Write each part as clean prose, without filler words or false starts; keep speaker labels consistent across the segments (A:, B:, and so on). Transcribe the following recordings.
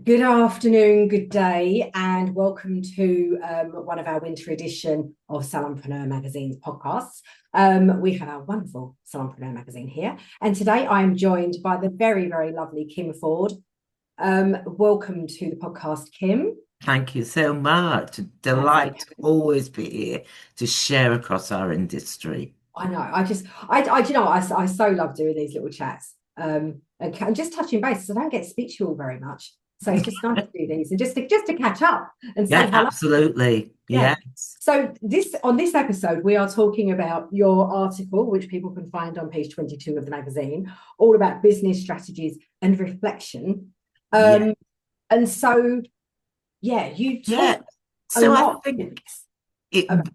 A: Good afternoon, good day, and welcome to one of our winter edition of Salonpreneur Magazine's podcasts. We have our wonderful Salonpreneur Magazine here, and today I am joined by the very, very lovely Kim Ford. Welcome to the podcast, Kim.
B: Thank you so much.
A: Lovely.
B: Delight to always be here to share across our industry.
A: I know. I so love doing these little chats. And just touching base. I don't get to speak to you all very much, so it's just nice to do these and just to catch up and say
B: Yeah,
A: hello.
B: absolutely.
A: Yeah.
B: Yes.
A: So on this episode, we are talking about your article, which people can find on page 22 of the magazine, all about business strategies and reflection.
B: Yeah.
A: Um, and so, yeah, you
B: Yeah.
A: talk a
B: So I
A: lot
B: think it
A: about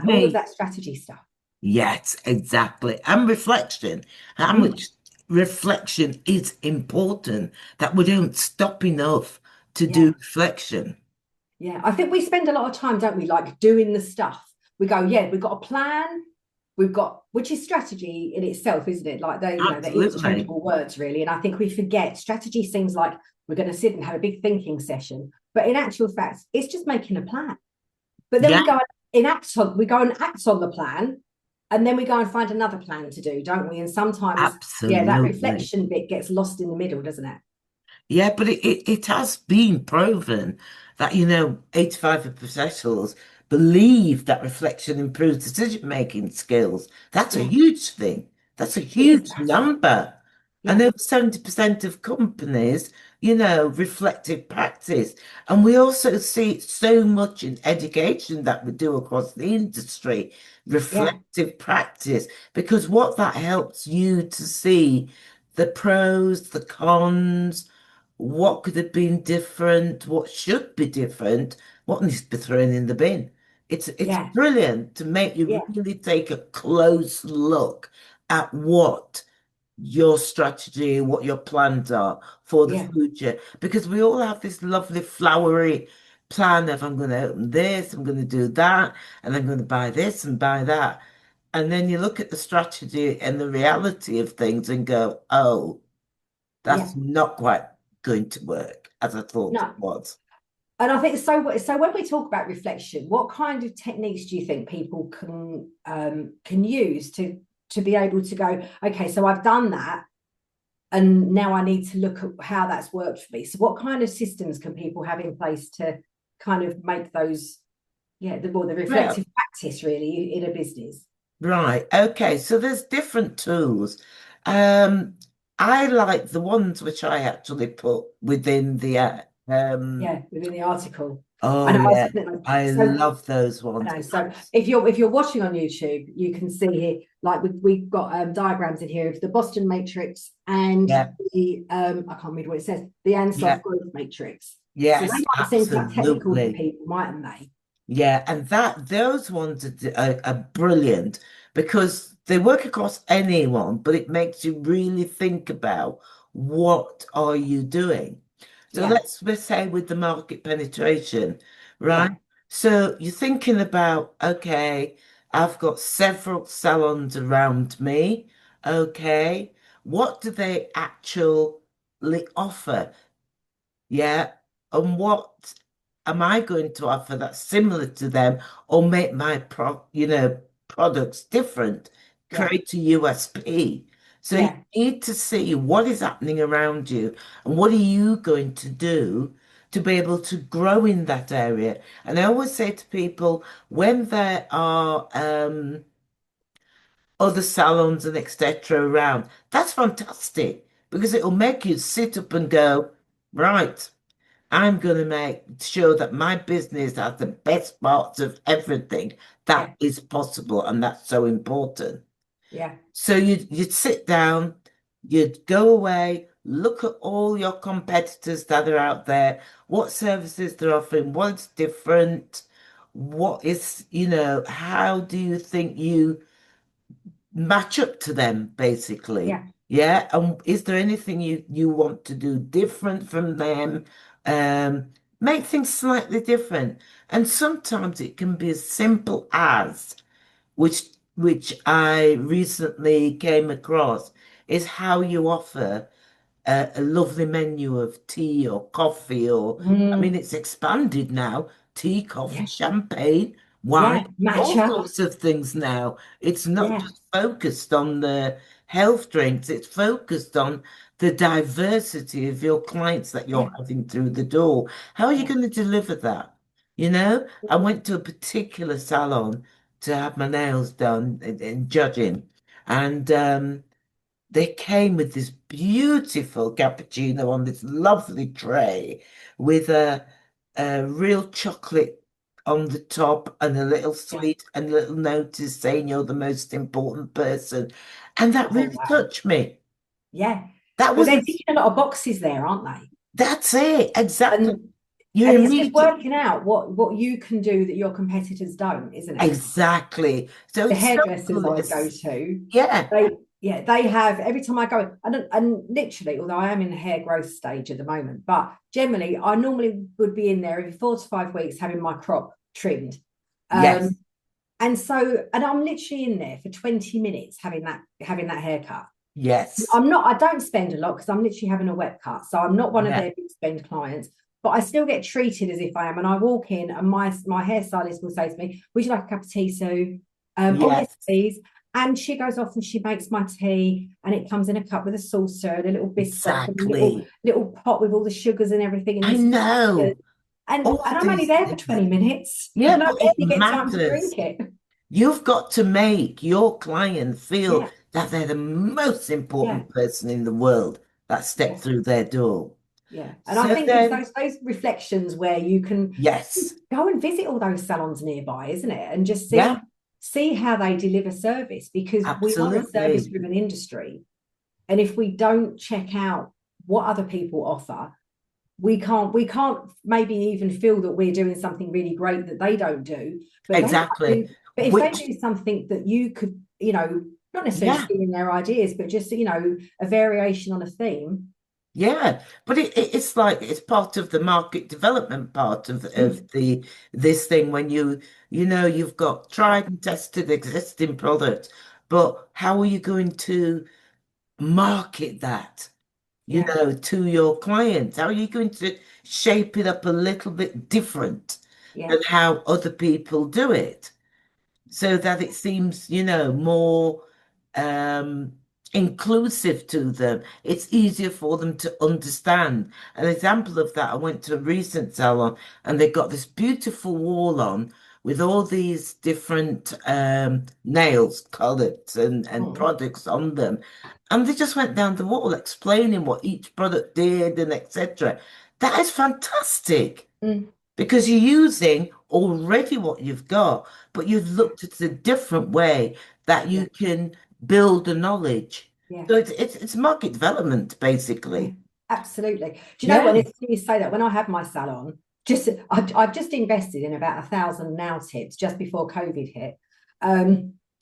B: for
A: all of
B: me,
A: that strategy stuff.
B: yes, exactly. And reflection. How
A: Mm.
B: much reflection is important that we don't stop enough to do
A: Yeah.
B: reflection.
A: Yeah, I think we spend a lot of time, don't we, like doing the stuff. We go, yeah, we've got a plan, we've got, which is strategy in itself, isn't it? Like they're
B: Absolutely.
A: interchangeable words, really. And I think we forget strategy seems like we're going to sit and have a big thinking session, but in actual fact, it's just making a plan. But then
B: Yeah,
A: we go and act on the plan, and then we go and find another plan to do, don't we? And sometimes, yeah, that
B: absolutely.
A: reflection bit gets lost in the middle, doesn't it?
B: Yeah, but it has been proven that, 85 of professionals believe that reflection improves decision-making skills. That's a
A: Yeah,
B: huge thing. That's a
A: it is
B: huge
A: massive.
B: number. And
A: Yeah,
B: over 70% of companies, reflective practice. And we also see it so much in education that we do across the industry,
A: yeah,
B: reflective practice, because what that helps you to see the pros, the cons, what could have been different, what should be different, what needs to be thrown in the bin. It's
A: yeah,
B: brilliant to make you
A: yeah,
B: really take a close look at what your strategy, what your plans are for the
A: yeah.
B: future. Because we all have this lovely flowery plan of I'm going to open this, I'm going to do that, and I'm going to buy this and buy that. And then you look at the strategy and the reality of things and go, oh,
A: Yeah,
B: that's not quite going to work as I thought it
A: no.
B: was.
A: And I think so. So when we talk about reflection, what kind of techniques do you think people can use to be able to go, okay, so I've done that, and now I need to look at how that's worked for me. So what kind of systems can people have in place to kind of make those, yeah, the
B: Well,
A: reflective practice really in a business?
B: right. Okay. So there's different tools. Um, I like the ones which I actually put within the
A: Yeah, within the article. I
B: oh
A: know.
B: yeah, I
A: So
B: love those
A: I
B: ones.
A: know. So if you're watching on YouTube, you can see here, like we've got diagrams in here of the Boston Matrix and
B: Yeah,
A: the I can't read what it says, the Ansoff
B: yeah,
A: Growth Matrix. So they
B: yes,
A: might seem quite technical to
B: absolutely.
A: people, mightn't they?
B: Yeah, and that those ones are brilliant because they work across anyone, but it makes you really think about what are you doing. So
A: Yeah,
B: let's say with the market penetration, right?
A: yeah,
B: So you're thinking about, okay, I've got several salons around me. Okay, what do they actually offer? Yeah. And what am I going to offer that's similar to them or make my products different?
A: yeah,
B: Create a USP. So you
A: yeah,
B: need to see what is happening around you and what are you going to do to be able to grow in that area. And I always say to people when there are other salons and etc. around, that's fantastic because it'll make you sit up and go, right. I'm going to make sure that my business has the best parts of everything that
A: yeah,
B: is possible, and that's so important.
A: yeah,
B: So you'd sit down, you'd go away, look at all your competitors that are out there, what services they're offering, what's different, what is, how do you think you match up to them basically.
A: yeah,
B: Yeah. And is there anything you want to do different from them? Make things slightly different. And sometimes it can be as simple as, which which I recently came across, is how you offer. a lovely menu of tea or coffee, or I mean,
A: Mm,
B: it's expanded now. Tea, coffee,
A: yeah,
B: champagne,
A: yeah,
B: wine, all
A: matcha.
B: sorts of things now. It's not
A: Yeah,
B: just focused on the health drinks, it's focused on the diversity of your clients that
A: yeah,
B: you're having through the door. How are you
A: yeah,
B: going to deliver that? You know, I went to a particular salon to have my nails done in judging, and they came with this beautiful cappuccino on this lovely tray with a real chocolate on the top and a little
A: yeah.
B: sweet and a little notice saying you're the most important person. And that
A: Oh,
B: really
A: wow.
B: touched me.
A: Yeah.
B: That
A: But
B: was,
A: they're ticking a lot of boxes there, aren't they?
B: that's it, exactly.
A: And
B: You
A: and it's just
B: immediately,
A: working out what you can do that your competitors don't, isn't it?
B: exactly. So
A: The
B: it's so
A: hairdressers I go
B: bliss.
A: to,
B: Yeah,
A: they have every time I go, and literally, although I am in the hair growth stage at the moment, but generally I normally would be in there every 4 to 5 weeks having my crop trimmed.
B: yes,
A: Um, and I'm literally in there for 20 minutes having that haircut.
B: yes,
A: I don't spend a lot because I'm literally having a wet cut. So I'm not one of
B: yeah,
A: their big spend clients, but I still get treated as if I am. And I walk in and my hairstylist will say to me, would you like a cup of tea, Sue? Oh, yes,
B: yes,
A: please. And she goes off and she makes my tea and it comes in a cup with a saucer and a little biscuit and a little
B: exactly.
A: little pot with all the sugars and everything in
B: I
A: this.
B: know.
A: And
B: All
A: I'm only
B: these
A: there for
B: things.
A: 20 minutes
B: Yeah,
A: and I
B: but it
A: barely get time to
B: matters.
A: drink it.
B: You've got to make your client feel
A: Yeah,
B: that they're the most
A: yeah,
B: important person in the world that
A: yeah.
B: stepped through their door.
A: Yeah. And I
B: So
A: think it's
B: then,
A: those reflections where you can
B: yes,
A: go and visit all those salons nearby, isn't it? And just
B: yeah,
A: see how they deliver service because we are a service
B: absolutely.
A: driven industry. And if we don't check out what other people offer, we can't maybe even feel that we're doing something really great that they don't do. But they might
B: Exactly.
A: do, but if they
B: Which,
A: do something that you could, not necessarily
B: yeah,
A: stealing their ideas, but just a variation on a theme.
B: yeah. But it's like it's part of the market development part of
A: Mm,
B: the this thing when you've got tried and tested existing products, but how are you going to market that,
A: yeah,
B: to your clients? How are you going to shape it up a little bit different
A: yeah,
B: than how other people do it so that it seems, more um, inclusive to them? It's easier for them to understand. An example of that, I went to a recent salon and they got this beautiful wall on with all these different nails, colors, and
A: mm,
B: products on them. And they just went down the wall explaining what each product did and etc. That is fantastic
A: mm,
B: because you're using already what you've got, but you've
A: yeah,
B: looked at a different way that
A: yeah,
B: you can build the knowledge.
A: yeah.
B: So it's market development,
A: Yeah,
B: basically.
A: absolutely. Do you know when
B: Yeah,
A: it's you say that when I have my salon, I've just invested in about 1,000 nail tips just before COVID hit,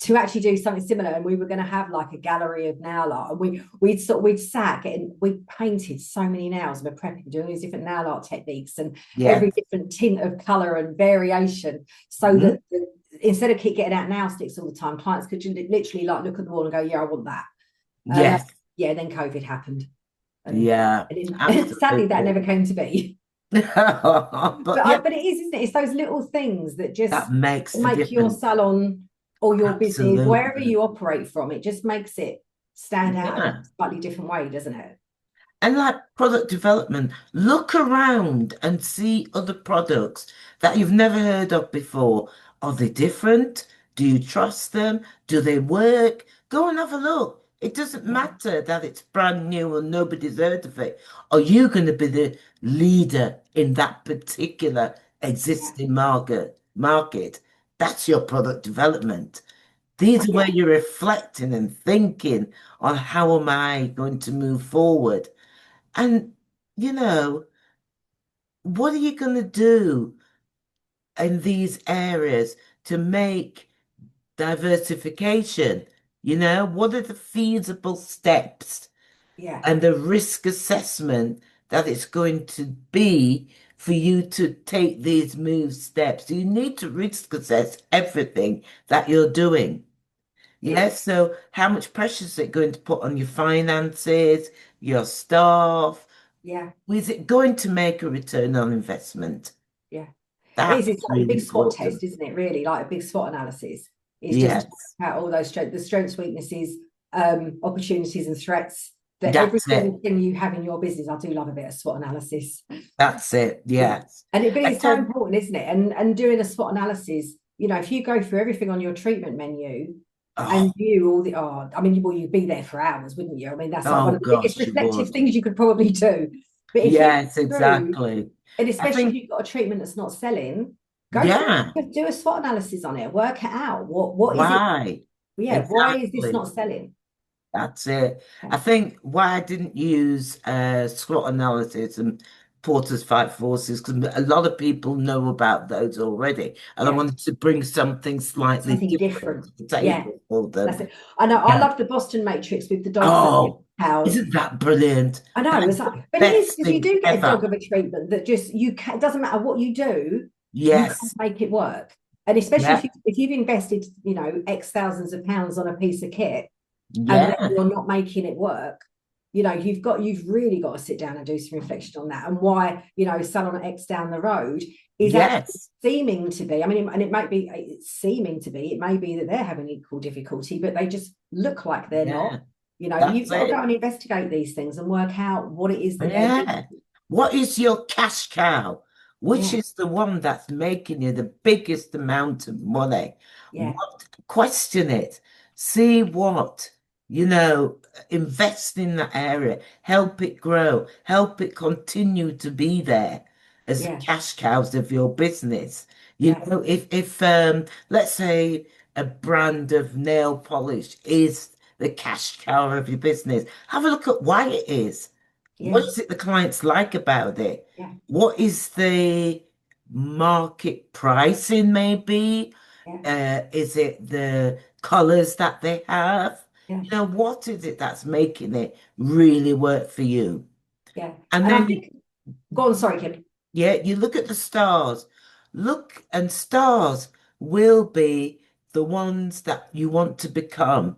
A: to actually do something similar. And we were going to have like a gallery of nail art, and we'd sat getting we painted so many nails. And we're prepping, doing these different nail art techniques and
B: yeah.
A: every different tint of color and variation, so
B: Mhm.
A: that instead of keep getting out nail sticks all the time, clients could literally like look at the wall and go, "Yeah, I want that." And
B: Yes.
A: yeah, then COVID happened and,
B: Yeah,
A: sadly that
B: absolutely.
A: never came to be.
B: But yeah,
A: But it is, isn't it? It's those little things that
B: that
A: just
B: makes the
A: make your
B: difference.
A: salon or your business, wherever
B: Absolutely.
A: you operate from, it just makes it stand out in a
B: Yeah.
A: slightly different way, doesn't it?
B: And like product development, look around and see other products that you've never heard of before. Are they different? Do you trust them? Do they work? Go and have a look. It doesn't
A: Yeah,
B: matter that it's brand new and nobody's heard of it. Are you going to be the leader in that particular
A: yeah,
B: existing market? That's your product development. These are where
A: yeah,
B: you're reflecting and thinking on how am I going to move forward. And, you know, what are you going to do in these areas to make diversification? What are the feasible steps
A: yeah,
B: and the risk assessment that it's going to be for you to take these move steps? You need to risk assess everything that you're doing. Yes, so how much pressure is it going to put on your finances, your staff?
A: Yeah,
B: Is it going to make a return on investment?
A: yeah. It is. It's
B: That's
A: like a
B: really
A: big SWOT
B: important.
A: test, isn't it? Really, like a big SWOT analysis. It's just to
B: Yes,
A: work out all those strengths, the strengths, weaknesses, opportunities, and threats. That every
B: that's it.
A: single thing you have in your business, I do love a bit of SWOT analysis.
B: That's it.
A: Yeah.
B: Yes.
A: But
B: And
A: it's so
B: then,
A: important, isn't it? And doing a SWOT analysis, if you go through everything on your treatment menu
B: oh,
A: and view all the I mean, well, you'd be there for hours, wouldn't you? I mean, that's like one
B: oh
A: of the biggest
B: gosh, you
A: reflective
B: would.
A: things you could probably do. But if you
B: Yes,
A: go through,
B: exactly.
A: and
B: I
A: especially if
B: think,
A: you've got a treatment that's not selling, go through,
B: yeah,
A: do a SWOT analysis on it, work it out. What is it?
B: why?
A: Yeah, why is this
B: Exactly.
A: not selling?
B: That's it.
A: Yeah,
B: I think why I didn't use SWOT analysis and Porter's Fight Forces, because a lot of people know about those already. And I
A: yeah,
B: wanted to bring something slightly
A: something
B: different
A: different.
B: to the
A: Yeah,
B: table for
A: that's
B: them.
A: it. I know. I
B: Yeah.
A: love the Boston Matrix with the dogs that
B: Oh,
A: how
B: isn't that brilliant?
A: I know
B: That's
A: it's like,
B: the
A: but it is
B: best
A: because you
B: thing
A: do get a dog
B: ever.
A: of a treatment that just it doesn't matter what you do, you can't
B: Yes.
A: make it work. And especially
B: Yeah.
A: if you've invested, X thousands of pounds on a piece of kit and then
B: Yeah.
A: you're not making it work, you've really got to sit down and do some reflection on that and why, Salon X down the road is actually
B: Yes.
A: seeming to be, I mean, and it might be it's seeming to be, it may be that they're having equal difficulty, but they just look like they're not.
B: Yeah.
A: You've
B: That's
A: got to go
B: it.
A: and investigate these things and work out what it is that they're doing.
B: Yeah. What is your cash cow? Which
A: Yeah,
B: is the one that's making you the biggest amount of money?
A: yeah,
B: What, question it. See what, invest in that area, help it grow, help it continue to be there as the
A: yeah,
B: cash cows of your business.
A: yeah,
B: If let's say a brand of nail polish is the cash cow of your business, have a look at why it is. What
A: yeah,
B: is it the clients like about it?
A: yeah,
B: What is the market pricing, maybe?
A: yeah,
B: Is it the colors that they have?
A: yeah,
B: What is it that's making it really work for you?
A: yeah.
B: And
A: And I
B: then,
A: think, go on, sorry, Kim.
B: yeah, you look at the stars. Look, and stars will be the ones that you want to become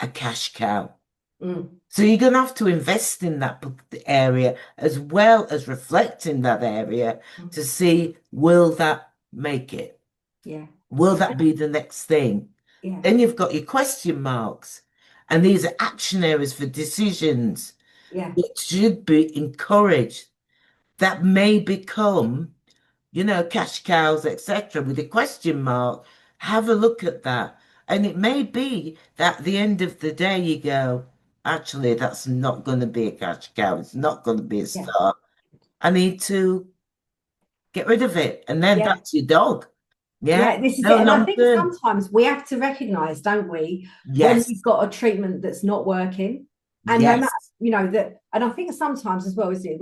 B: a cash cow.
A: Mm,
B: So you're going to have to invest in that area as well as reflect in that area
A: mm,
B: to see, will that make it?
A: yeah,
B: Will that be the next thing?
A: yeah,
B: Then you've got your question marks, and these are action areas for decisions
A: yeah,
B: that should be encouraged, that may become, cash cows, etc., with a question mark. Have a look at that. And it may be that at the end of the day, you go, actually, that's not going to be a cash cow. It's not going to be a
A: yeah,
B: star. I need to get rid of it. And then
A: yeah.
B: that's your dog. Yeah.
A: Yeah, this is it.
B: No
A: And I
B: long
A: think
B: term.
A: sometimes we have to recognize, don't we, when we've
B: Yes.
A: got a treatment that's not working. And no matter,
B: Yes.
A: that, and I think sometimes as well, isn't it?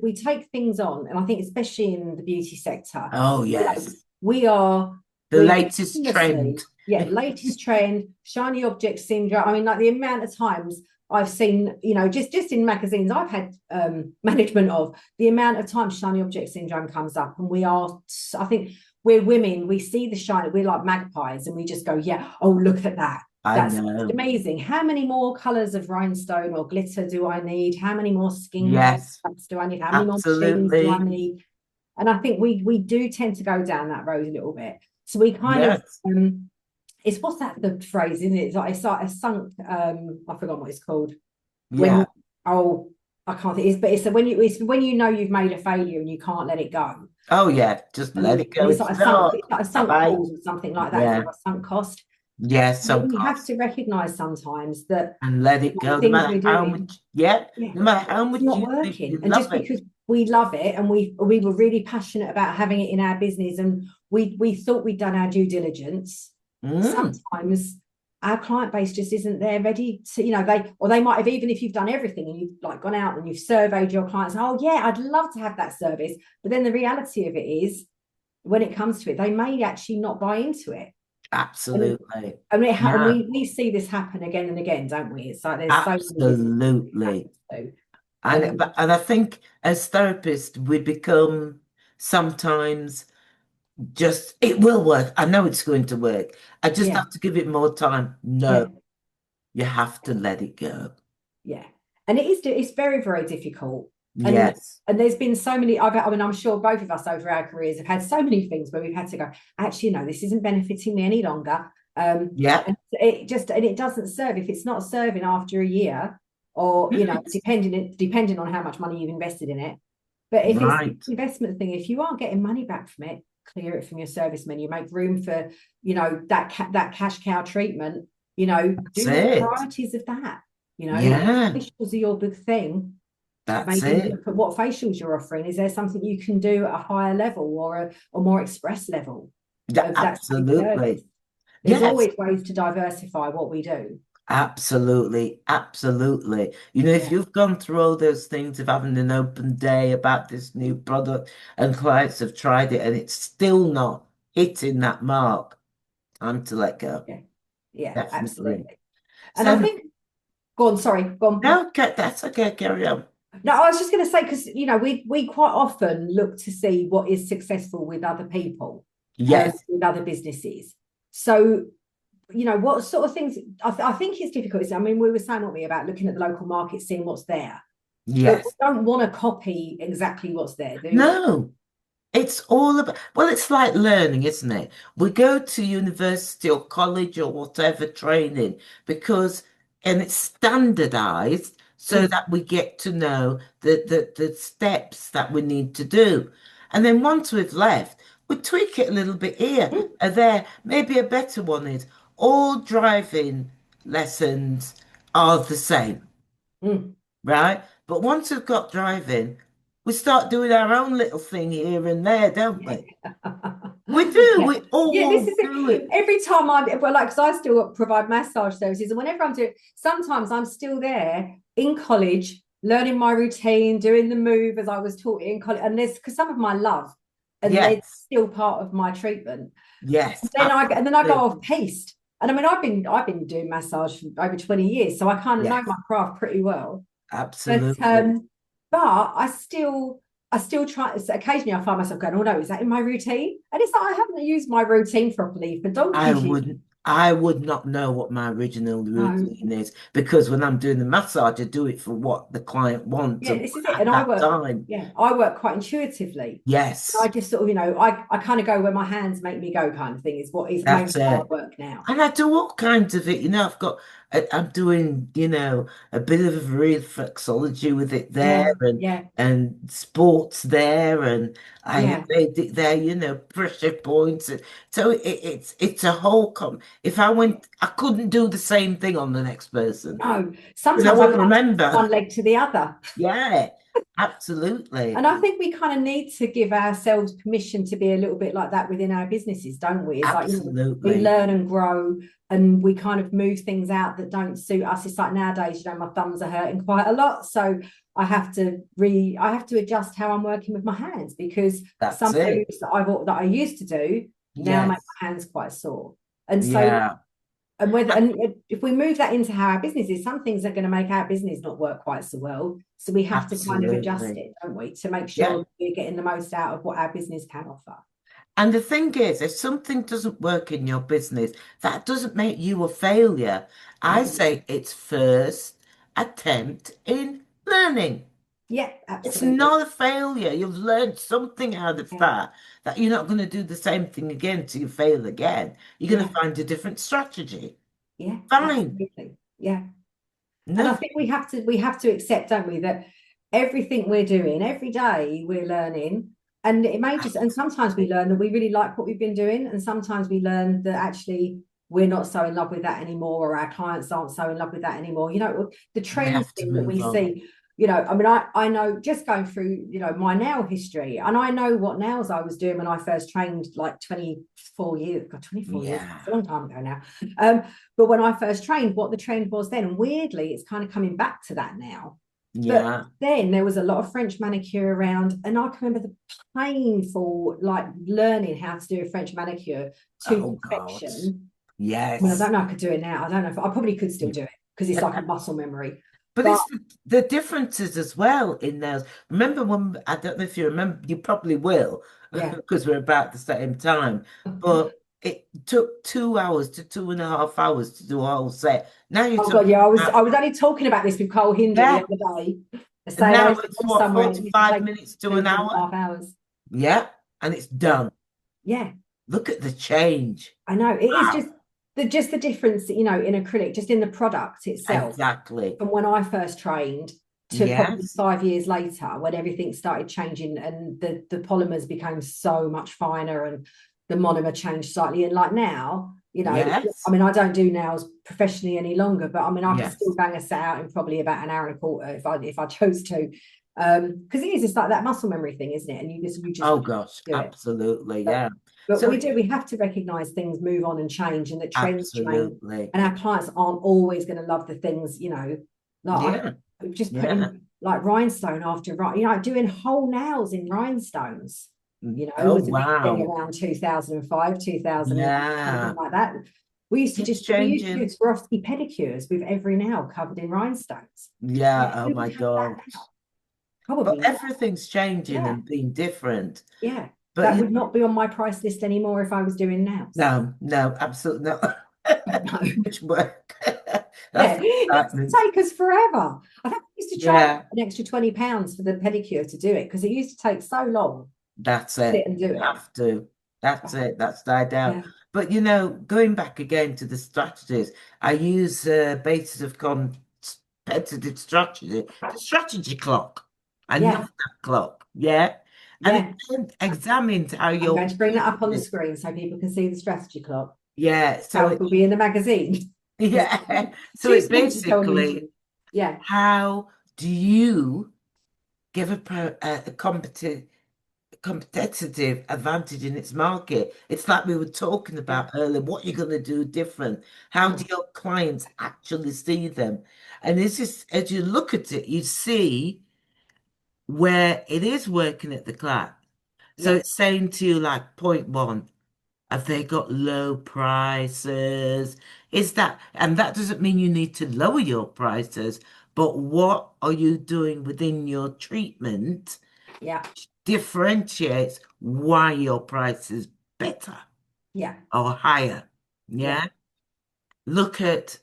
A: We take things on, and I think especially in the beauty sector,
B: Oh,
A: you know,
B: yes.
A: we are
B: The
A: we
B: latest trend.
A: continuously, yeah, latest trend, shiny object syndrome. I mean, like the amount of times I've seen, just in magazines I've had management of, the amount of times shiny object syndrome comes up, and I think we're women, we see the shine, we're like magpies, and we just go, yeah, oh, look at that.
B: I
A: That's
B: know.
A: amazing. How many more colors of rhinestone or glitter do I need? How many more skin
B: Yes.
A: products do I need? How many more machines do I
B: Absolutely.
A: need? And I think we do tend to go down that road a little bit. So we kind of
B: Yes.
A: it's what's that the phrase, isn't it? It's like a sunk I forgot what it's called. When
B: Yeah.
A: oh I can't think but it's when you know you've made a failure and you can't let it go.
B: Oh, yeah. Just let it
A: And
B: go. It's dark.
A: it's like a sunk
B: Bye-bye.
A: cost or something like that, isn't it?
B: Yeah.
A: Or a sunk cost.
B: Yes, some
A: And we have
B: cost.
A: to recognize sometimes that
B: And let it go. No
A: things
B: matter
A: we're
B: how
A: doing,
B: much, yeah,
A: yeah,
B: no matter how
A: it's
B: much
A: not
B: you think you
A: working. And
B: love
A: just
B: it.
A: because we love it and we were really passionate about having it in our business and we thought we'd done our due diligence,
B: Mm,
A: sometimes our client base just isn't there ready to, they might have, even if you've done everything and you've like gone out and you've surveyed your clients, oh yeah, I'd love to have that service. But then the reality of it is when it comes to it, they may actually not buy into it. And
B: absolutely.
A: and, and
B: Yeah,
A: we see this happen again and again, don't we? It's like there's so many businesses it
B: absolutely.
A: happens to.
B: And I think as therapists, we become sometimes just, it will work. I know it's going to work. I just
A: Yeah,
B: have to give it more time. No,
A: yeah,
B: you have to let it go.
A: yeah. And it's very, very difficult. And
B: Yes.
A: there's been so many, I mean, I'm sure both of us over our careers have had so many things where we've had to go, actually, no, this isn't benefiting me any longer.
B: Yeah.
A: And it doesn't serve if it's not serving after a year, or
B: Right.
A: depending on how much money you've invested in it. But if it's an
B: Right.
A: investment thing, if you aren't getting money back from it, clear it from your service menu, make room for, that cash cow treatment,
B: That's
A: do more
B: it.
A: varieties of that. If
B: Yeah.
A: facials are your big thing,
B: That's
A: maybe
B: it.
A: look at what facials you're offering. Is there something you can do at a higher level, or a more express level
B: Yeah,
A: of that same service?
B: absolutely.
A: There's
B: Yes.
A: always ways to diversify what we do.
B: Absolutely, absolutely. You know, if
A: Yeah,
B: you've gone through all those things of having an open day about this new product and clients have tried it and it's still not hitting that mark, time to let go.
A: yeah, yeah,
B: Definitely.
A: absolutely. And I
B: So,
A: think, go on, sorry, go on.
B: no, okay, that's okay, carry on.
A: No, I was just going to say, because we quite often look to see what is successful with other people,
B: Yes,
A: with other businesses. So, what sort of things I think it's difficult. I mean, we were saying, what we about looking at the local market, seeing what's there, but we
B: yes.
A: don't want to copy exactly what's there, do we?
B: No. It's all about, well, it's like learning, isn't it? We go to university or college or whatever training because, and it's standardized so
A: Mm,
B: that we get to know the steps that we need to do. And then once we've left, we tweak it a little bit here
A: mm,
B: or there. Maybe a better one is all driving lessons are the same,
A: mm.
B: right? But once we've got driving, we start doing our own little thing here and there, don't
A: Yeah.
B: we? We do.
A: Yeah.
B: We
A: Yeah, this
B: all
A: is
B: do
A: it.
B: it.
A: Every time well, like, because I still provide massage services, and whenever I'm doing, sometimes I'm still there in college, learning my routine, doing the move as I was taught in college, and there's because some of my love, and they're
B: Yes.
A: still part of my treatment.
B: Yes.
A: And then I go
B: Absolutely.
A: off piste, and I mean, I've been doing massage for over 20 years, so I kind of know
B: Yes.
A: my craft pretty well. But
B: Absolutely.
A: I still try. So occasionally, I find myself going, "Oh no, is that in my routine?" And it's like I haven't used my routine properly for
B: I
A: donkey's years.
B: wouldn't, I would not know what my original
A: No,
B: routine is because when I'm doing the massage, I do it for what the client wants
A: yeah,
B: and
A: this is it.
B: at
A: And I
B: that
A: work,
B: time.
A: yeah, I work quite intuitively. I
B: Yes.
A: just sort of, I kind of go where my hands make me go, kind of thing. Is what is mainly
B: That's
A: how I
B: it.
A: work now.
B: And I do all kinds of it. You know, I'm doing, a bit of reflexology with it there
A: Yeah,
B: and
A: yeah,
B: sports there and
A: yeah.
B: they did there, pressure points. And so it's a whole if I went, I couldn't do the same thing on the next person.
A: No,
B: Because I
A: sometimes I
B: wouldn't
A: like to put
B: remember.
A: one leg to the other.
B: Yeah, absolutely.
A: And I think we kind of need to give ourselves permission to be a little bit like that within our businesses, don't we? It's like, we
B: Absolutely.
A: learn and grow, and we kind of move things out that don't suit us. It's like nowadays, my thumbs are hurting quite a lot. So I have to adjust how I'm working with my hands, because
B: That's
A: some
B: it.
A: moves that I used to do now make
B: Yes.
A: my hands quite sore. And so,
B: Yeah,
A: and if we move that into how our business is, some things are going to make our business not work quite so well. So we have to kind of adjust
B: absolutely.
A: it, don't we, to make
B: Yeah.
A: sure we're getting the most out of what our business can offer.
B: And the thing is, if something doesn't work in your business, that doesn't make you a failure. I
A: Mm.
B: say it's first attempt in learning.
A: Yeah,
B: It's
A: absolutely.
B: not a failure. You've learned something out of
A: Yeah,
B: that you're not going to do the same thing again till you fail again. You're going
A: yeah,
B: to find a different strategy.
A: yeah,
B: Fine.
A: absolutely. Yeah. And I
B: No.
A: think we have to accept, don't we, that everything we're doing every day we're learning. And it may just, and sometimes we learn that we really like what we've been doing, and sometimes we learn that actually we're not so in love with that anymore, or our clients aren't so in love with that anymore. The
B: We
A: trends
B: have to
A: thing that we
B: move on.
A: see, I mean, I know, just going through, my nail history, and I know what nails I was doing when I first trained, like 24 years, God, 24 years,
B: Yeah.
A: it's a long time ago now. Um, but when I first trained, what the trend was then, and weirdly, it's kind of coming back to that now. But
B: Yeah.
A: then there was a lot of French manicure around, and I can remember the painful, like, learning how to do a French manicure to
B: Oh God.
A: perfection. I mean, I
B: Yes.
A: don't know if I could do it now. I don't know if I probably could still do it, because it's like a muscle memory.
B: But
A: But
B: it's the differences as well in those. Remember when, I don't know if you remember, you probably will.
A: Yeah.
B: because we're about the same time. But it took 2 hours to 2.5 hours to do a whole set. Now you're
A: Oh God,
B: talking
A: yeah.
B: about,
A: I was only talking about this with Cole Hinder the
B: yeah,
A: other day.
B: and
A: Saying I
B: now
A: used to
B: it's
A: go
B: what,
A: somewhere and it used to
B: 45
A: take
B: minutes to
A: two,
B: an
A: two and a
B: hour?
A: half hours.
B: Yeah, and it's
A: Yeah.
B: done.
A: Yeah.
B: Look at the change.
A: I know. It is
B: Wow.
A: just the difference, in acrylic, just in the product itself.
B: Exactly.
A: From when I first trained to probably
B: Yes.
A: 5 years later, when everything started changing and the polymers became so much finer and the monomer changed slightly. And like now, I
B: Yes.
A: mean, I don't do nails professionally any longer, but I mean, I could still
B: Yes.
A: bang a set out in probably about an hour and a quarter if I chose to. Because it is, it's like that muscle memory thing, isn't it? And you just
B: Oh gosh,
A: do it.
B: absolutely.
A: But,
B: Yeah.
A: but
B: So
A: we have to recognize things move on and change and that trends change.
B: absolutely.
A: And our clients aren't always going to love the things, like
B: Yeah.
A: I just
B: Yeah.
A: putting like rhinestone after right, doing whole nails in rhinestones, it
B: Oh
A: was a big thing
B: wow.
A: around 2005, 2000, something
B: Yeah.
A: like that.
B: It's
A: We used to do
B: changing.
A: Swarovski pedicures with every nail covered in rhinestones.
B: Yeah. Oh
A: Who
B: my
A: would have that
B: God.
A: now?
B: But
A: Probably not.
B: everything's changing
A: Yeah,
B: and being different.
A: yeah.
B: But
A: That would not be on my price list anymore if I was doing nails.
B: no, no, absolutely not.
A: No.
B: Much work. That's
A: Yeah,
B: the
A: it used to
B: excitement.
A: take us forever. I think I used to charge
B: Yeah,
A: an extra £20 for the pedicure to do it because it used to take so long
B: that's
A: to sit
B: it.
A: and do
B: You
A: it.
B: have to. That's it. That's died down.
A: Yeah,
B: But going back again to the strategies, I use basis of competitive strategy, the strategy clock. I love
A: yeah,
B: that clock. Yeah. And it
A: yeah.
B: then examines how
A: I'm
B: your
A: going to bring that up on the
B: business.
A: screen so people can see the strategy clock.
B: Yeah. So
A: How it
B: it,
A: will be in the magazine. Because
B: yeah. So
A: too
B: it
A: small to go on
B: basically,
A: YouTube. Yeah,
B: how do you give a competitive advantage in its market? It's like we were talking
A: yeah,
B: about earlier, what you're going to do different. How do
A: mm,
B: your clients actually see them? And this is, as you look at it, you see where it is working at the client. So
A: yeah,
B: it's saying to you, like, point one, have they got low prices? Is that, and that doesn't mean you need to lower your prices, but what are you doing within your treatment
A: yeah,
B: differentiates why your price is better
A: yeah,
B: or higher?
A: yeah,
B: Yeah. Look at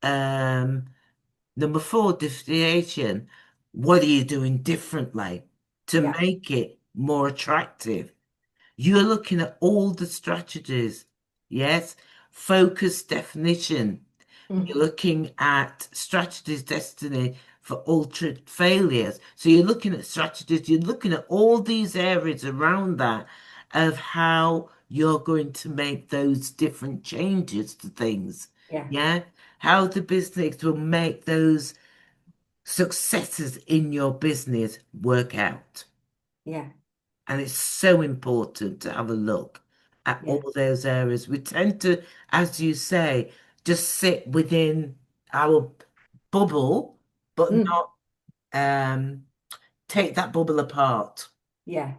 B: um number four, differentiation. What are you doing differently to
A: yeah,
B: make it more attractive? You're looking at all the strategies. Yes. Focus definition. You're
A: mhm,
B: looking at strategies destiny for ultra failures. So you're looking at strategies, you're looking at all these areas around that of how you're going to make those different changes to things.
A: yeah,
B: Yeah. How the business will make those successes in your business work out.
A: yeah,
B: And it's so important to have a look at
A: yeah,
B: all those areas. We tend to, as you say, just sit within our bubble, but
A: mm,
B: not take that bubble apart
A: yeah.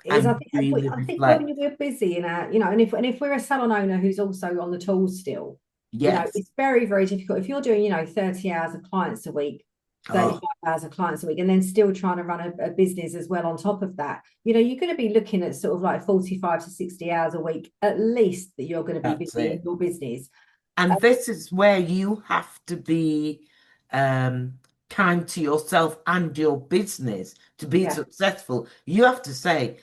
A: It is.
B: and really
A: I think when
B: reflect.
A: we're busy in our, and if we're a salon owner who's also on the tools still,
B: Yes.
A: it's very, very difficult. If you're doing, 30 hours of clients a week, 35
B: Oh,
A: hours of clients a week, and then still trying to run a business as well on top of that, you're going to be looking at sort of like 45 to 60 hours a week, at least, that you're going to be
B: that's
A: busy in
B: it.
A: your business.
B: And this is where you have to be um, kind to yourself and your business to be
A: Yeah,
B: successful. You have to say,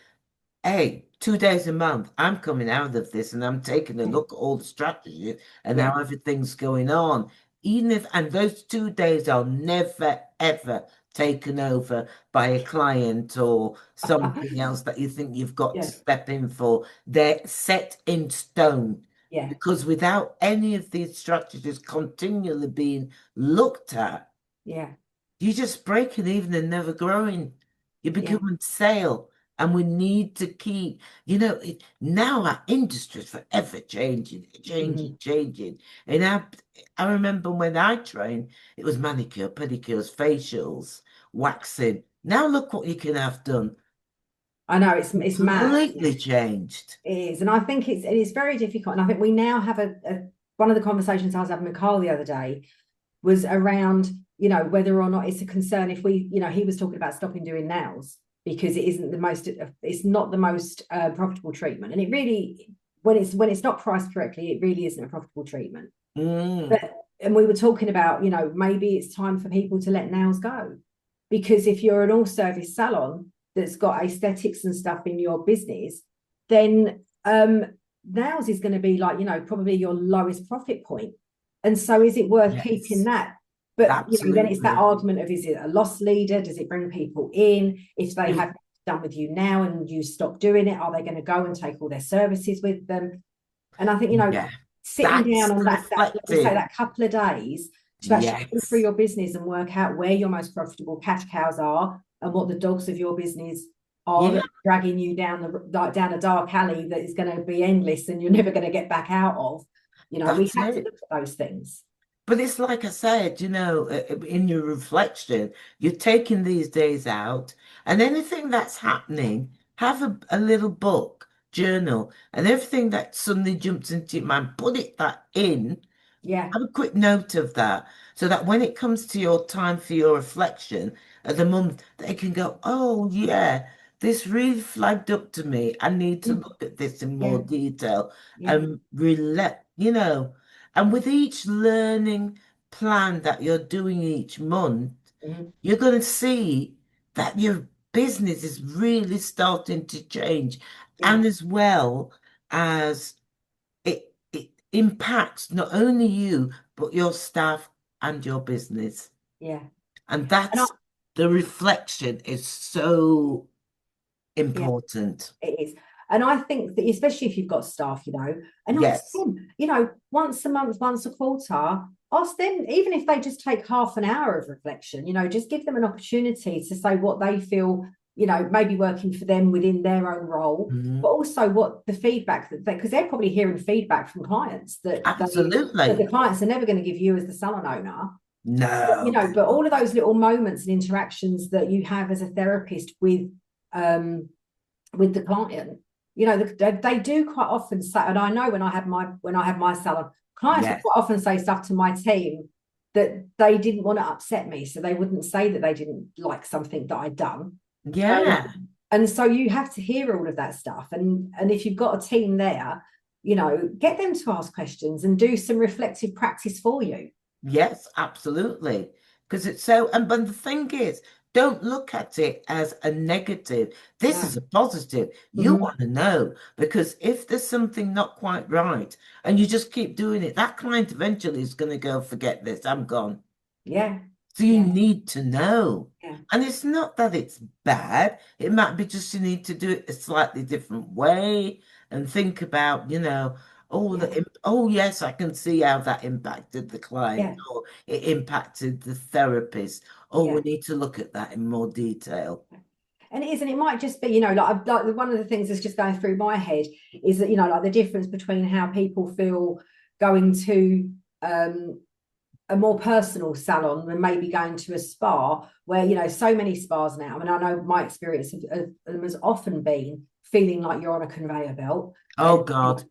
B: hey, 2 days a month, I'm coming out of this and I'm taking a
A: yeah,
B: look at all the strategies and
A: yeah,
B: how everything's going on. Even if, and those 2 days are never, ever taken over by a client or something else that you think you've got to
A: yeah,
B: step in for. They're set in stone
A: yeah,
B: because without any of these strategies continually being looked at,
A: yeah,
B: you just break it even and never growing. You
A: yeah,
B: become stale. And we need to keep, now our industry is forever changing, changing,
A: mhm.
B: changing. And I remember when I trained, it was manicure, pedicures, facials, waxing. Now look what you can have done.
A: I know it's mad.
B: Completely changed.
A: It is, and I think it's very difficult. And I think we now have one of the conversations I was having with Carl the other day was around, whether or not it's a concern if we, he was talking about stopping doing nails. because it isn't the most, it's not the most profitable treatment. And it really, when it's not priced correctly, it really isn't a profitable treatment.
B: Mm.
A: But, and we were talking about, maybe it's time for people to let nails go, because if you're an all service salon that's got aesthetics and stuff in your business, then nails is going to be like, probably your lowest profit point. And so is it worth keeping
B: Yes,
A: that? But then it's that
B: absolutely.
A: argument of, is it a loss leader? Does it bring people in? If they
B: Mm.
A: have done with you now and you stop doing it, are they going to go and take all their services with them? And I think,
B: Yeah,
A: sitting down
B: that's
A: on
B: the
A: that, let me say,
B: reflective.
A: that couple of days to actually go through
B: Yes,
A: your business and work out where your most profitable cash cows are and what the dogs of your business are
B: yeah,
A: that are dragging you down a dark alley that is going to be endless and you're never going to get back out of. We
B: that's
A: have to
B: it.
A: look at those things.
B: But it's like I said, in your reflection, you're taking these days out, and anything that's happening, have a little book, journal, and everything that suddenly jumps into your mind, put that in.
A: Yeah.
B: Have a quick note of that so that when it comes to your time for your reflection at the moment, they can go, oh, yeah, this really flagged up to me. I need to look at this in more
A: Yeah.
B: detail
A: Yeah.
B: and and with each learning plan that you're doing each month,
A: Mm-hmm.
B: you're going to see that your business is really starting to change,
A: Yeah.
B: and as well as it impacts not only you, but your staff and your business.
A: Yeah.
B: And
A: And I,
B: that's the reflection is so
A: yeah.
B: important.
A: It is. And I think that, especially if you've got staff, and ask
B: Yes.
A: them, once a month, once a quarter, ask them, even if they just take half an hour of reflection, just give them an opportunity to say what they feel, maybe working for them within their own role, but
B: Mhm.
A: also what the feedback because they're probably hearing feedback from clients that the
B: Absolutely.
A: clients are never going to give you as the salon owner.
B: No,
A: But all of those little moments and interactions that you have as a therapist with the client, they do quite often say, and I know when I had my salon, clients would
B: yes.
A: quite often say stuff to my team that they didn't want to upset me, so they wouldn't say that they didn't like something that I'd done. um,
B: Yeah.
A: and so you have to hear all of that stuff, and if you've got a team there, get them to ask questions and do some reflective practice for you.
B: Yes, absolutely. Because it's so, and but the thing is, don't look at it as a negative. This is
A: No.
B: a positive. You
A: Mhm.
B: want to know because if there's something not quite right and you just keep doing it, that client eventually is going to go, forget this, I'm gone.
A: Yeah.
B: So you
A: Yeah.
B: need to know.
A: Yeah.
B: And it's not that it's bad. It might be just you need to do it a slightly different way and think about,
A: Yeah.
B: oh yes, I can see how that impacted the client
A: Yeah.
B: or it impacted the therapist. Oh, we
A: Yeah.
B: need to look at that in more detail.
A: And it is, and it might just be, like one of the things that's just going through my head is that, like the difference between how people feel going to a more personal salon than maybe going to a spa, where, so many spas now. I mean, I know my experience of them has often been feeling like you're on a conveyor belt.
B: Oh God,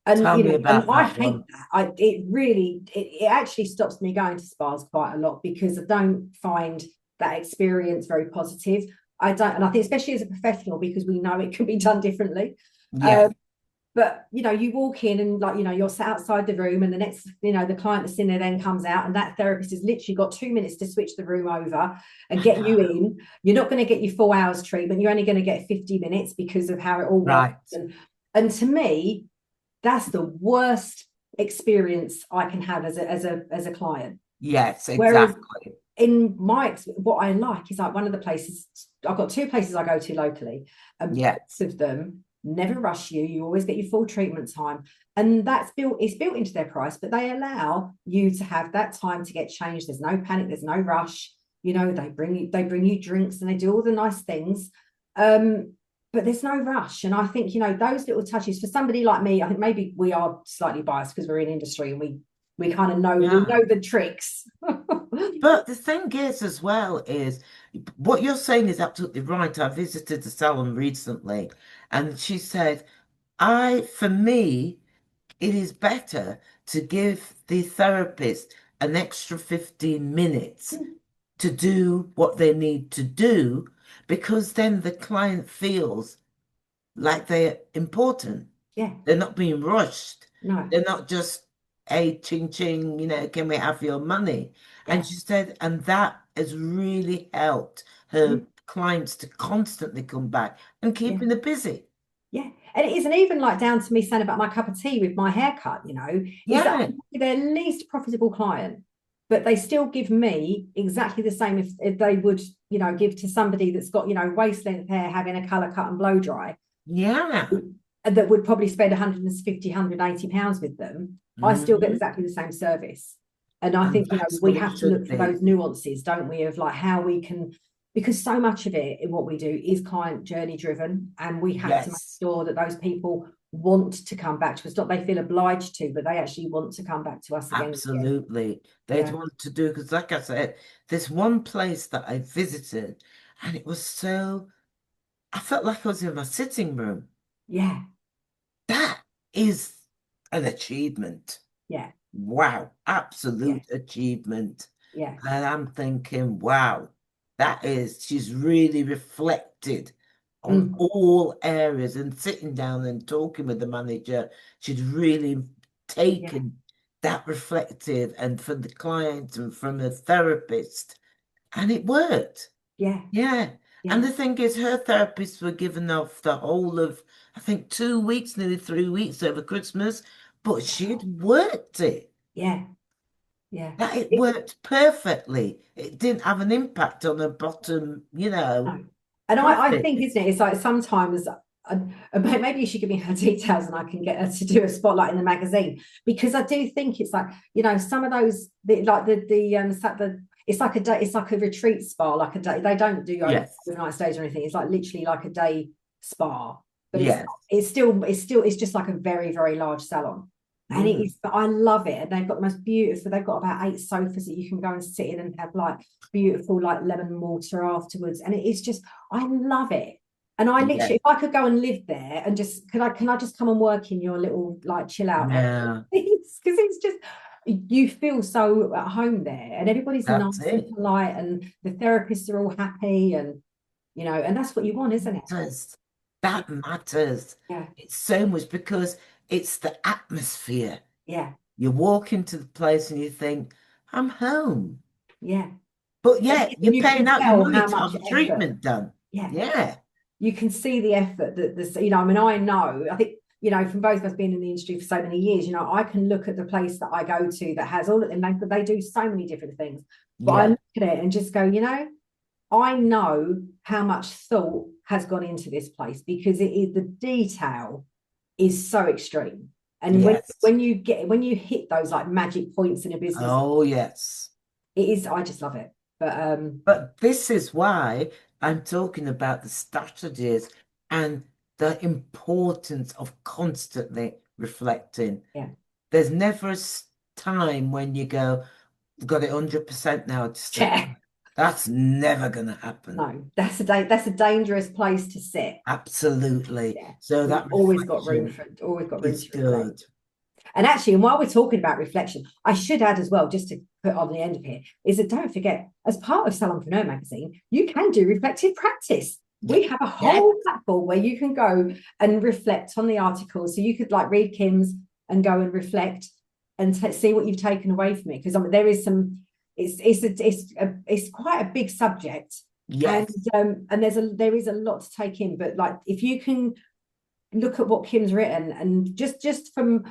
A: And
B: tell me
A: and
B: about
A: I
B: that
A: hate
B: one.
A: that. It actually stops me going to spas quite a lot because I don't find that experience very positive. I don't, and I think especially as a professional, because we know it can be done differently.
B: Yeah,
A: But you walk in and, like, you're sat outside the room, and the next, the client that's in there then comes out, and that therapist has literally got 2 minutes to switch the room over and
B: I
A: get you
B: know.
A: in. You're not going to get your 4 hours treatment. You're only going to get 50 minutes because of how it all works.
B: Right.
A: And to me, that's the worst experience I can have as a client.
B: Yes,
A: Whereas
B: exactly.
A: in what I like is, like, one of the places, I've got two places I go to locally, and
B: Yes.
A: both of them never rush you. You always get your full treatment time, and it's built into their price, but they allow you to have that time to get changed. There's no panic, there's no rush. They bring you drinks and they do all the nice things. But there's no rush. And I think, those little touches for somebody like me, I think maybe we are slightly biased because we're in industry and we kind of know, we
B: Yeah.
A: know the tricks.
B: But the thing is, as well, is what you're saying is absolutely right. I visited the salon recently, and she said, for me, it is better to give the therapist an extra 15 minutes to do what they need to do because then the client feels like they're important.
A: Yeah.
B: They're not being rushed.
A: No.
B: They're not just, hey, ching ching, can we have your money? And
A: Yeah.
B: she said, and that has really helped her
A: Mm,
B: clients to constantly come back and
A: yeah.
B: keeping her busy.
A: Yeah. And it isn't even like down to me saying about my cup of tea with my haircut, is that
B: Yeah,
A: I'm their least profitable client, but they still give me exactly the same if they would, give to somebody that's got, waist length hair having a colour cut and blow dry,
B: yeah.
A: that would probably spend 150, £180 with them. I still get
B: Mhm.
A: exactly the same service. And I
B: And
A: think,
B: that's
A: we
B: what it
A: have to
B: should
A: look for
B: be.
A: those nuances, don't we, of like how we can, because so much of it in what we do is client journey driven. And we have to make
B: Yes,
A: sure that those people want to come back to us, not they feel obliged to, but they actually want to come back to us again and again.
B: absolutely. They'd
A: Yeah.
B: want to do, because like I said, there's one place that I visited and it was so, I felt like I was in my sitting room.
A: Yeah.
B: That is an achievement.
A: Yeah.
B: Wow,
A: Yeah.
B: absolute achievement.
A: Yeah.
B: And I'm thinking, wow, she's really reflected on
A: Mm,
B: all areas and sitting down and talking with the manager. She's really
A: yeah.
B: taken that reflective and from the client and from the therapist, and it worked.
A: Yeah.
B: Yeah. And
A: Yeah.
B: the thing is, her therapists were given off the whole of, I think, 2 weeks, nearly 3 weeks over Christmas, but she'd worked it.
A: Yeah. Yeah.
B: That it worked perfectly. It didn't have an impact on her bottom,
A: No. And I
B: profit.
A: think, isn't it? It's like sometimes maybe you should give me her details and I can get her to do a spotlight in the magazine, because I do think it's like, some of those like it's like a day, it's like a retreat spa, like a day. They don't do
B: Yes.
A: overnight stays or anything. It's like literally like a day spa, but
B: Yes.
A: it's just like a very, very large salon. And it
B: Mm.
A: is, I love it. And they've got the most beautiful, they've got about 8 sofas that you can go and sit in and have like beautiful like lemon water afterwards. And it is just, I love it. And I literally,
B: Yes.
A: if I could go and live there and just, can I just come and work in your little like chill out area?
B: Yeah.
A: Because it's just, you feel so at home there, and everybody's
B: That's
A: nice and
B: it.
A: polite, and the therapists are all happy, and and that's what you want, isn't it?
B: Matters. That matters.
A: Yeah,
B: It's so much because it's the atmosphere.
A: yeah,
B: You walk into the place and you think, I'm home.
A: yeah.
B: But yeah,
A: And
B: you're
A: you can
B: paying out your
A: tell
B: money
A: how
B: to have
A: much
B: the
A: effort.
B: treatment done.
A: Yeah,
B: Yeah.
A: you can see the effort that this, I mean, I know, I think, from both of us being in the industry for so many years, I can look at the place that I go to that has all of them, they do so many different things. But I
B: Yeah.
A: look at it and just go, I know how much thought has gone into this place, because it is, the detail is so extreme. And
B: Yes.
A: when you hit those like magic points in a business,
B: Oh, yes.
A: it is, I just love it. But
B: But this is why I'm talking about the strategies and the importance of constantly reflecting.
A: yeah.
B: There's never time when you go, "I've got it 100% now to sit."
A: Yeah.
B: That's never going to happen.
A: No, that's a dangerous place to sit.
B: Absolutely.
A: Yeah.
B: So
A: We've
B: that
A: always
B: reflection
A: got room
B: is
A: to reflect.
B: good.
A: And actually, and while we're talking about reflection, I should add as well, just to put on the end of here, is that don't forget, as part of Salonpreneur Magazine, you can do reflective practice.
B: Yeah.
A: We have a
B: Yeah.
A: whole platform where you can go and reflect on the articles. So you could like read Kim's and go and reflect and see what you've taken away from it. Because there is some, it's quite a big subject, and
B: Yes.
A: there is a lot to take in. But like, if you can look at what Kim's written, and just from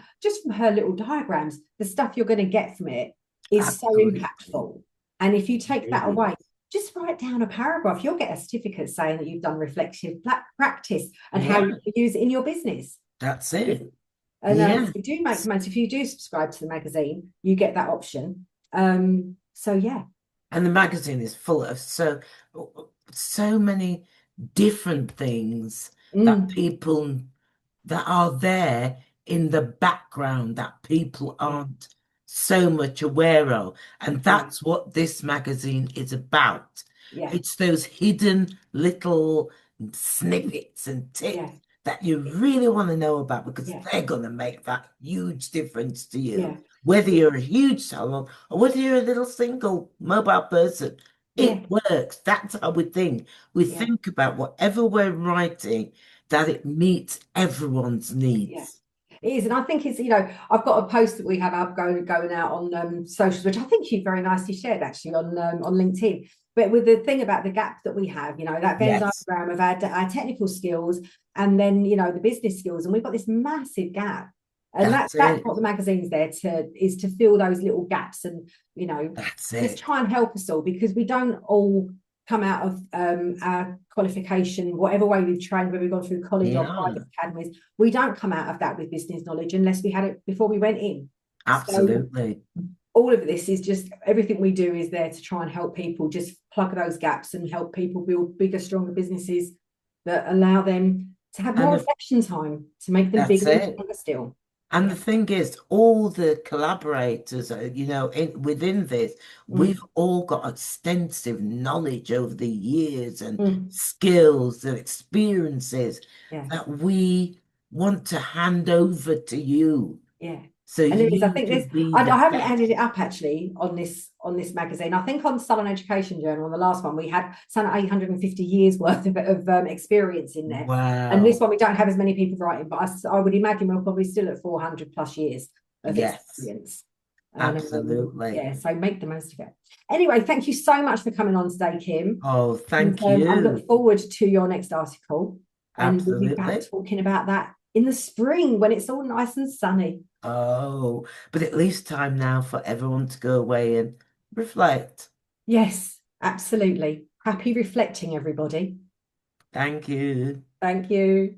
A: her little diagrams, the stuff you're going to get from it is so
B: Absolutely.
A: impactful. And if you take that
B: Really.
A: away, just write down a paragraph, you'll get a certificate saying that you've done reflective practice and how
B: Yeah.
A: you use it in your business.
B: That's it.
A: And
B: Yeah.
A: so do make money. If you do subscribe to the magazine, you get that option. So yeah.
B: And the magazine is full of so many different things that
A: Mm,
B: people that are there in the background that people
A: yeah,
B: aren't so much aware of. And
A: no,
B: that's what this magazine is about.
A: yeah,
B: It's those hidden little snippets and
A: yeah,
B: tips that you really want to know about, because
A: yeah,
B: they're going to make that huge difference to you.
A: yeah.
B: Whether you're a huge salon or whether you're a little single mobile person,
A: Yeah,
B: It works. That's how we think. We
A: yeah,
B: think about whatever we're writing, that it meets everyone's
A: yeah.
B: needs.
A: It is, and I think it's, I've got a post that we have up going out on socials, which I think you very nicely shared actually on LinkedIn. But with the thing about the gap that we have, that Venn
B: Yes,
A: diagram of our technical skills and then the business skills, and we've got this massive gap. And
B: that's
A: that's
B: it.
A: what the magazine's there to fill those little gaps and
B: That's
A: just
B: it.
A: try and help us all, because we don't all come out of our qualification, whatever way we've trained, whether we've gone through college or private
B: Yeah,
A: academies, we don't come out of that with business knowledge unless we had it before we went in. So
B: absolutely.
A: all of this is just, everything we do is there to try and help people just plug those gaps and help people build bigger, stronger businesses that allow them to have more
B: And
A: reflection time to make them
B: that's
A: bigger and
B: it.
A: stronger still.
B: And
A: Yeah.
B: the thing is, all the collaborators, within this,
A: Mm,
B: we've all got extensive knowledge over the years and
A: mm,
B: skills and experiences
A: yeah.
B: that we want to hand over to you
A: Yeah.
B: so
A: And there is, I
B: you
A: think
B: can
A: there's,
B: be
A: I
B: the
A: haven't
B: best.
A: added it up actually on this magazine. I think on Salon Education Journal, on the last one, we had some 850 years worth of experience in there. And this
B: Wow.
A: one, we don't have as many people writing, but I would imagine we're probably still at 400 plus years of
B: Yes,
A: experience. And
B: absolutely.
A: yeah, so make the most of it. Anyway, thank you so much for coming on today, Kim.
B: Oh,
A: And
B: thank
A: I look
B: you.
A: forward to your next article. And we'll be back
B: Absolutely.
A: talking about that in the spring when it's all nice and sunny.
B: Oh, but at least time now for everyone to go away and reflect.
A: Yes, absolutely. Happy reflecting, everybody.
B: Thank you.
A: Thank you.